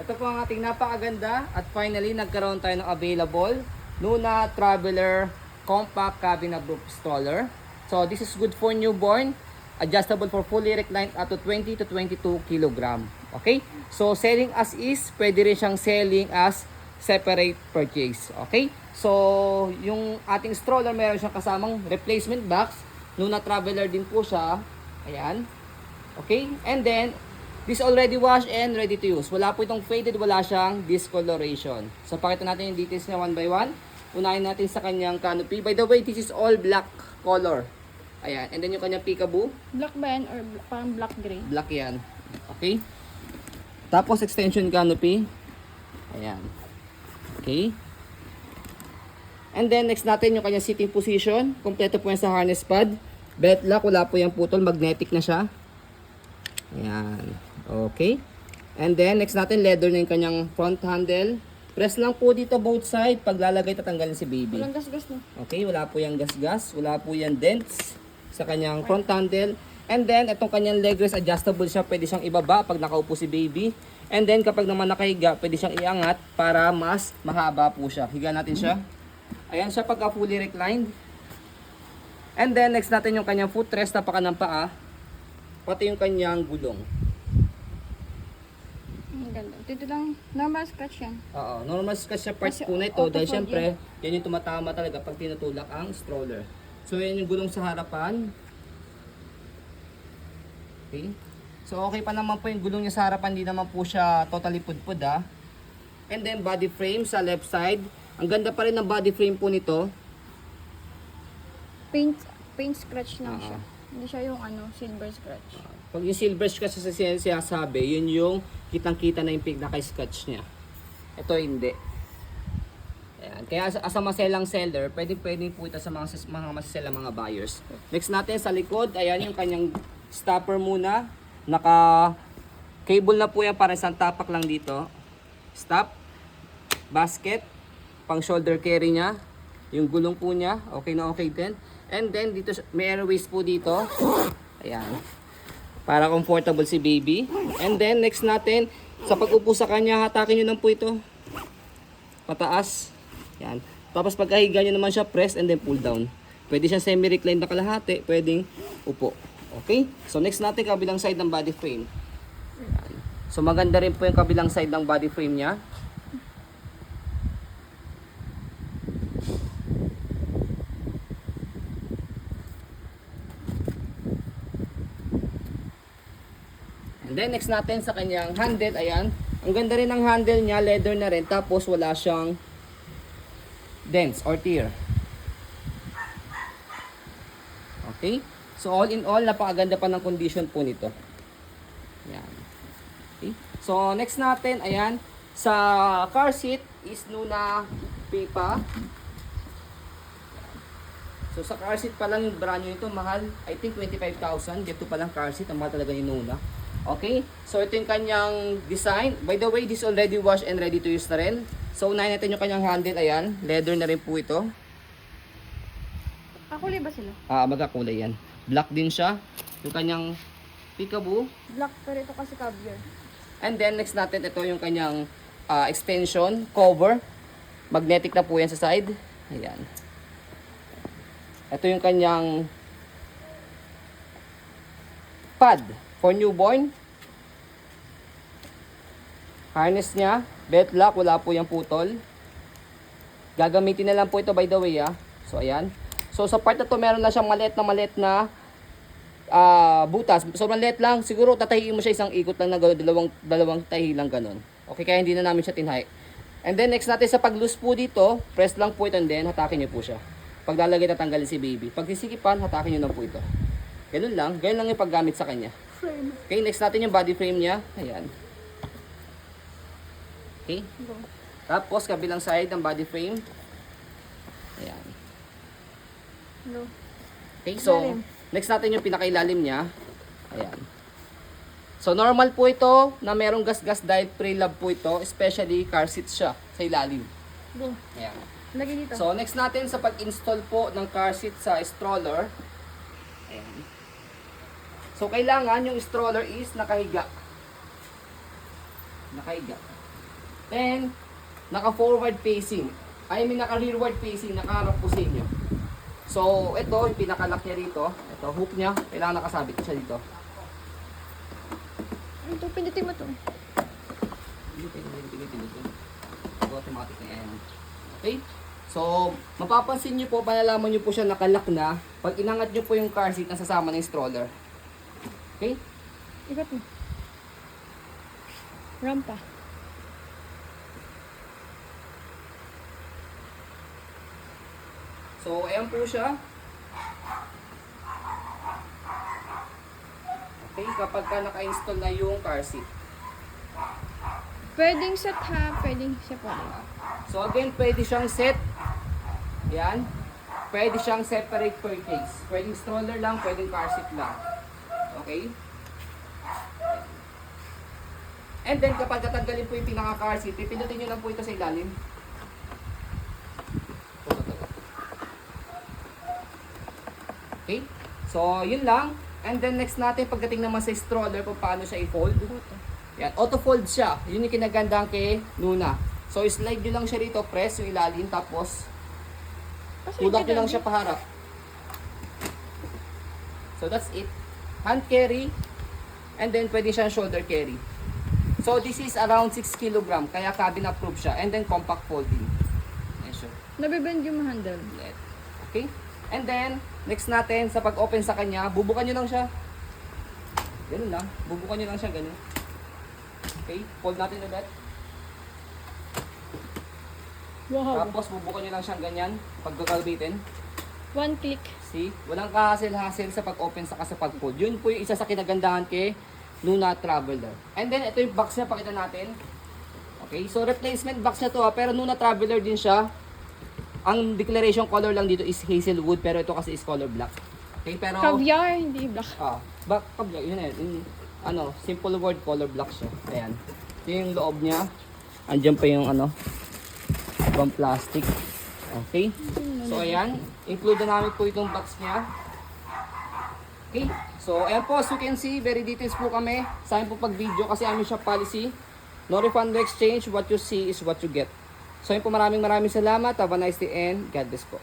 Ito po ang ating napakaganda at finally nagkaroon tayo ng available Nuna Traveler Compact Cabinet Roof Stroller. So this is good for newborn, adjustable for fully reclined up to 20 to 22 kg. Okay? So selling as is, pwede rin siyang selling as separate purchase. Okay? So yung ating stroller meron siyang kasamang replacement box. Nuna Traveler din po siya. Ayan. Okay? And then this already washed and ready to use. Wala po itong faded, wala siyang discoloration. So pakita natin yung details niya one by one. Unahin natin sa kanyang canopy. By the way, this is all black color. Ayan. And then yung kanyang peekaboo. Black ba yan or parang black gray? Black yan. Okay. Tapos extension canopy. Ayan. Okay. And then next natin yung kanyang sitting position. Kompleto po yan sa harness pad. Belt lock, wala po yung putol. Magnetic na siya. Ayan. Okay. And then, next natin, leather na yung kanyang front handle. Press lang po dito both side. Paglalagay, tatanggalin si baby. Walang gas-gas no? Okay, wala po yung gas-gas. Wala po yung dents sa kanyang front handle. And then, itong kanyang leg rest, adjustable siya. Pwede siyang ibaba pag nakaupo si baby. And then, kapag naman nakahiga, pwede siyang iangat para mas mahaba po siya. Higa natin siya. Ayan siya pagka fully reclined. And then, next natin yung kanyang footrest, napaka ng paa. Pati yung kanyang gulong. Ang ganda. Dito lang, normal scratch yan. Oo, normal scratch sa parts Kasi po na ito auto dahil fold syempre, yan yung tumatama talaga pag tinutulak ang stroller. So, yan yung gulong sa harapan. Okay. So, okay pa naman po yung gulong niya sa harapan. Hindi naman po siya totally pudpud ah. And then, body frame sa left side. Ang ganda pa rin ng body frame po nito. Paint scratch lang Oo. siya. Hindi siya yung silver scratch. Pag yung silver scratch sa sinasabi, yun yung kitang-kita na yung pinaka-scratch niya. Ito hindi. Ayan. Kaya as a maselang seller, pwede po ito sa mga maselang mga buyers. Next natin sa likod, ayan yung kanyang stopper muna. Naka-cable na po yan para isang tapak lang dito. Stop. Basket. Pang shoulder carry niya. Yung gulong po niya, okay na okay din. And then dito may airways po dito. Ayan. Para comfortable si baby. And then next natin, sa pag-upo sa kanya, hatakin niyo lang po ito. Pataas. Ayan. Tapos pagkahiga niyo naman siya, press and then pull down. Pwede siyang semi-recline na kalahati, pwedeng upo. Okay? So next natin kabilang side ng body frame. Ayan. So maganda rin po yung kabilang side ng body frame niya. And then next natin sa kanyang handle, ayan. Ang ganda rin ng handle niya, leather na rin, tapos wala siyang dents or tear. Okay? So all in all, napakaganda pa ng condition po nito. Ayan. Okay? So next natin, ayan, sa car seat is Nuna Pipa. So sa car seat pa lang yung brand new nito, mahal, I think 25,000. Dito pa lang car seat, ang mahal talaga yung Nuna. Okay, so ito yung kanyang design. By the way, this already washed and ready to use na rin. So unahin natin yung kanyang handle, ayan. Leather na rin po ito. Kakulay ba sila? Magkakulay yan. Black din siya. Yung kanyang peekaboo. Black, pero ito kasi caviar. And then next natin, ito yung kanyang extension, cover. Magnetic na po yan sa side. Ayan. Ito yung kanyang pad for newborn. Harness niya, belt lock, wala po yung putol. Gagamitin na lang po ito by the way ah. So ayan. So sa part na to meron na siyang maliit na butas. So maliit lang, siguro tatahiin mo siya isang ikot lang na gano'n, dalawang tahi lang gano'n. Okay, kaya hindi na namin siya tinhay. And then next natin sa pag-loose po dito, press lang po ito and then hatakin niyo po siya. Pag lalagay, tatanggalin si baby. Pag sisikipan, hatakin niyo na po ito. Ganun lang yung paggamit sa kanya. Frame. Okay, next natin yung body frame niya. Ayan. Okay. Tapos, kabilang side ng body frame. Ayan. No. Okay, so, Ilalim. next natin yung pinakailalim niya. Ayan. So, normal po ito na merong gas-gas dahil pre-love po ito. Especially, car seat siya sa ilalim. Go. Ayan. Lagay dito. So, next natin sa pag-install po ng car seat sa stroller. Ayan. So, kailangan yung stroller is nakahiga. Nakahiga. Then, naka-forward facing. Naka-rearward facing, nakaharap po sa inyo. So, ito, yung pinakalock niya rito. Ito, hook niya. Kailangan nakasabit siya dito. Ito, pindutin mo to. Hindi. Automatic na yan. Okay? So, mapapansin nyo po, malalaman nyo po siya nakalock na. Pag inangat nyo po yung car seat, nasasama ng stroller. Okay? Ikat mo. Rampa. So, ayan po siya. Okay, kapag ka naka-install na yung car seat. Pwedeng set ha, pwedeng separate. So, again, pwede siyang set. Yan. Pwede siyang separate per case. Pwedeng stroller lang, pwedeng car seat lang. Okay? And then, kapag tatanggalin po yung pinaka-car seat, pipindutin nyo lang po ito sa ilalim. Okay? So, yun lang. And then, next natin, pagdating naman sa stroller, kung paano siya i-fold. Yan, auto-fold siya. Yun yung kinagandang kay Nuna. So, slide nyo lang siya rito, press yung ilalim, tapos tulak nyo lang siya paharap. So, that's it. Hand carry, and then pwede siyang shoulder carry. So, this is around 6 kg, kaya cabin approved siya. And then, compact folding. Yan siya. Nabibend yung handle. Okay? And then, next natin, sa pag-open sa kanya, bubukan nyo lang siya. Ganun lang. Bubukan nyo lang siya, ganun. Okay? Fold natin ulit. Wow. Tapos, bubukan nyo lang siyang ganyan. Pagkakalbitin. One click. See? Walang kahasel-hasel sa pag-open sa pag-fold. Yun po yung isa sa kinagandahan kay Nuna Traveler. And then, ito yung box niya, pakita natin. Okay? So, replacement box na to ha. Pero Nuna Traveler din siya. Ang declaration color lang dito is hazelwood, pero ito kasi is color black. Okay, pero Caviar, hindi black. black, yun eh. Simple word, color black siya. Ayan. Ito yung loob niya. Andiyan pa yung ibang plastic. Okay. So ayan, include na namin po itong box niya. Okay. So ayan po, as you can see, very details po kami. Sa amin po pag video kasi amin siya policy. No refund, no exchange. What you see is what you get. So yun po, maraming salamat. Have a nice day and God bless po.